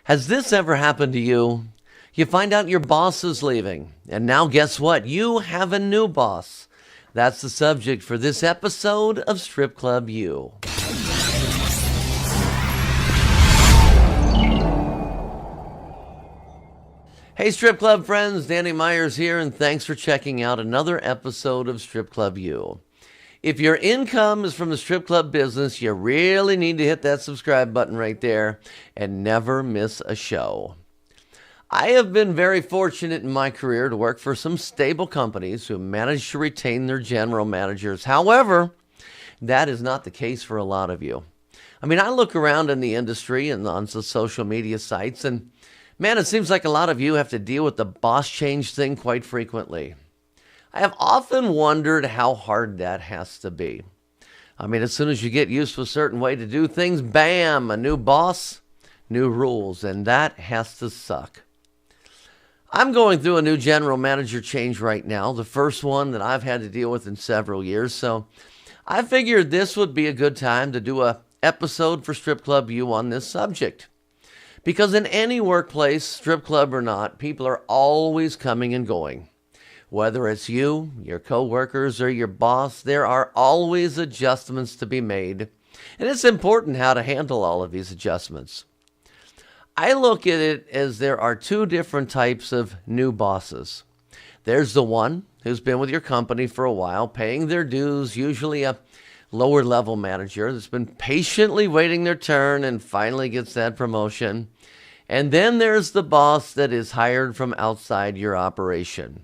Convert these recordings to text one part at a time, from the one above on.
Has this ever happened to you? You find out your boss is leaving, and now guess what? You have a new boss. That's the subject for this episode of Strip Club U. Hey Strip Club friends, Danny Meyers here, and thanks for checking out another episode of Strip Club U. If your income is from the strip club business, you really need to hit that subscribe button right there and never miss a show. I have been very fortunate in my career to work for some stable companies who manage to retain their general managers. However, that is not the case for a lot of you. I look around in the industry and on the social media sites, and man, it seems like a lot of you have to deal with the boss change thing quite frequently. I have often wondered how hard that has to be. As soon as you get used to a certain way to do things, bam, a new boss, new rules, and that has to suck. I'm going through a new general manager change right now, the first one that I've had to deal with in several years, so I figured this would be a good time to do an episode for Strip Club U on this subject. Because in any workplace, strip club or not, people are always coming and going. Whether it's you, your coworkers, or your boss, there are always adjustments to be made, and it's important how to handle all of these adjustments. I look at it as there are two different types of new bosses. There's the one who's been with your company for a while, paying their dues, usually a lower level manager that's been patiently waiting their turn and finally gets that promotion. And then there's the boss that is hired from outside your operation.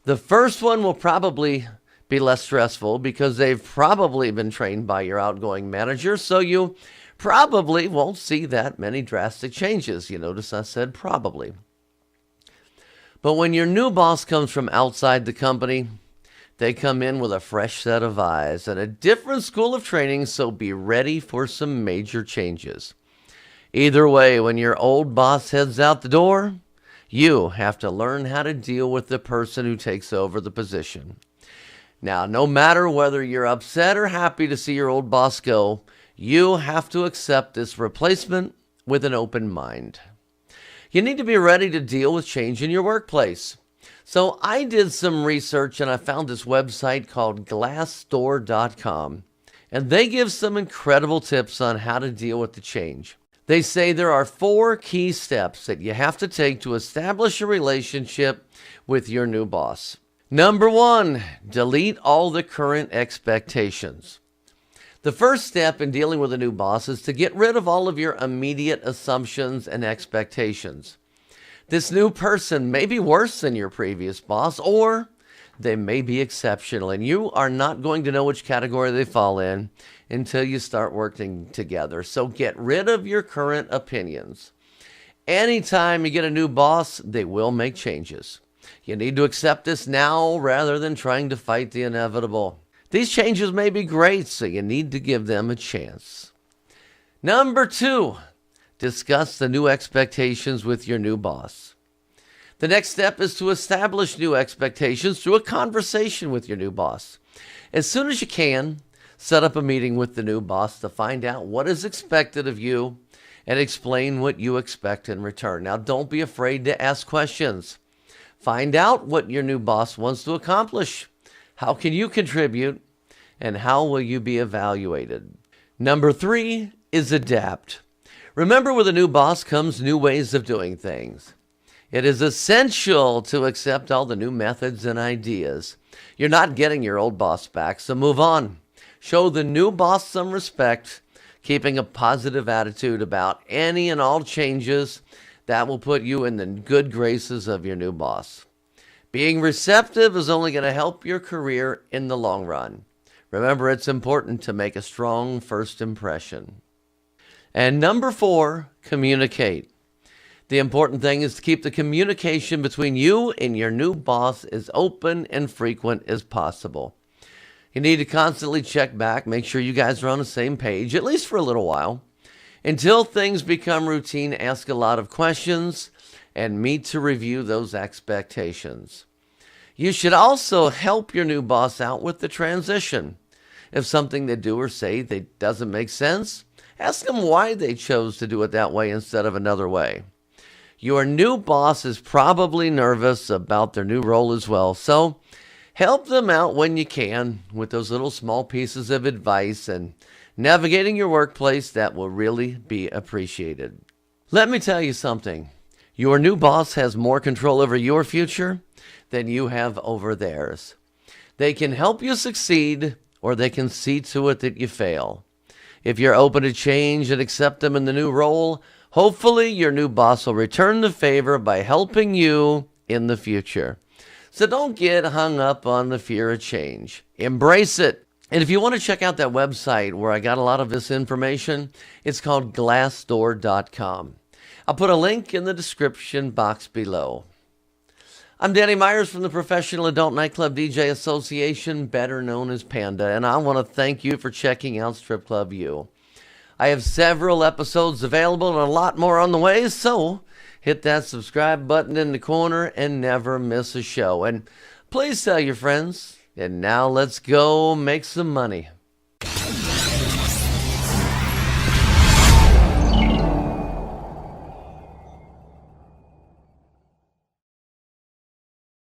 The first one will probably be less stressful because they've probably been trained by your outgoing manager, so you probably won't see that many drastic changes. You notice I said probably. But when your new boss comes from outside the company, they come in with a fresh set of eyes and a different school of training, so be ready for some major changes. Either way, when your old boss heads out the door, you have to learn how to deal with the person who takes over the position. Now, no matter whether you're upset or happy to see your old boss go, you have to accept this replacement with an open mind. You need to be ready to deal with change in your workplace. So I did some research and I found this website called Glassdoor.com, and they give some incredible tips on how to deal with the change. They say there are 4 key steps that you have to take to establish a relationship with your new boss. Number 1, delete all the current expectations. The first step in dealing with a new boss is to get rid of all of your immediate assumptions and expectations. This new person may be worse than your previous boss, or they may be exceptional, and you are not going to know which category they fall in until you start working together. So get rid of your current opinions. Anytime you get a new boss, they will make changes. You need to accept this now rather than trying to fight the inevitable. These changes may be great, so you need to give them a chance. Number 2, discuss the new expectations with your new boss. The next step is to establish new expectations through a conversation with your new boss. As soon as you can, set up a meeting with the new boss to find out what is expected of you and explain what you expect in return. Now, don't be afraid to ask questions. Find out what your new boss wants to accomplish. How can you contribute, and how will you be evaluated? Number 3 is adapt. Remember, with a new boss comes new ways of doing things. It is essential to accept all the new methods and ideas. You're not getting your old boss back, so move on. Show the new boss some respect, keeping a positive attitude about any and all changes that will put you in the good graces of your new boss. Being receptive is only going to help your career in the long run. Remember, it's important to make a strong first impression. And number 4, communicate. The important thing is to keep the communication between you and your new boss as open and frequent as possible. You need to constantly check back, make sure you guys are on the same page, at least for a little while. Until things become routine, ask a lot of questions and meet to review those expectations. You should also help your new boss out with the transition. If something they do or say that doesn't make sense, Ask them why they chose to do it that way instead of another way. Your new boss is probably nervous about their new role as well, so help them out when you can with those little small pieces of advice and navigating your workplace that will really be appreciated. Let me tell you something. Your new boss has more control over your future than you have over theirs. They can help you succeed, or they can see to it that you fail. If you're open to change and accept them in the new role, hopefully your new boss will return the favor by helping you in the future. So don't get hung up on the fear of change. Embrace it. And if you want to check out that website where I got a lot of this information, it's called glassdoor.com. I'll put a link in the description box below. I'm Danny Meyers from the Professional Adult Nightclub DJ Association, better known as Panda, and I want to thank you for checking out Strip Club U. I have several episodes available and a lot more on the way, so hit that subscribe button in the corner and never miss a show. And please tell your friends. And now let's go make some money.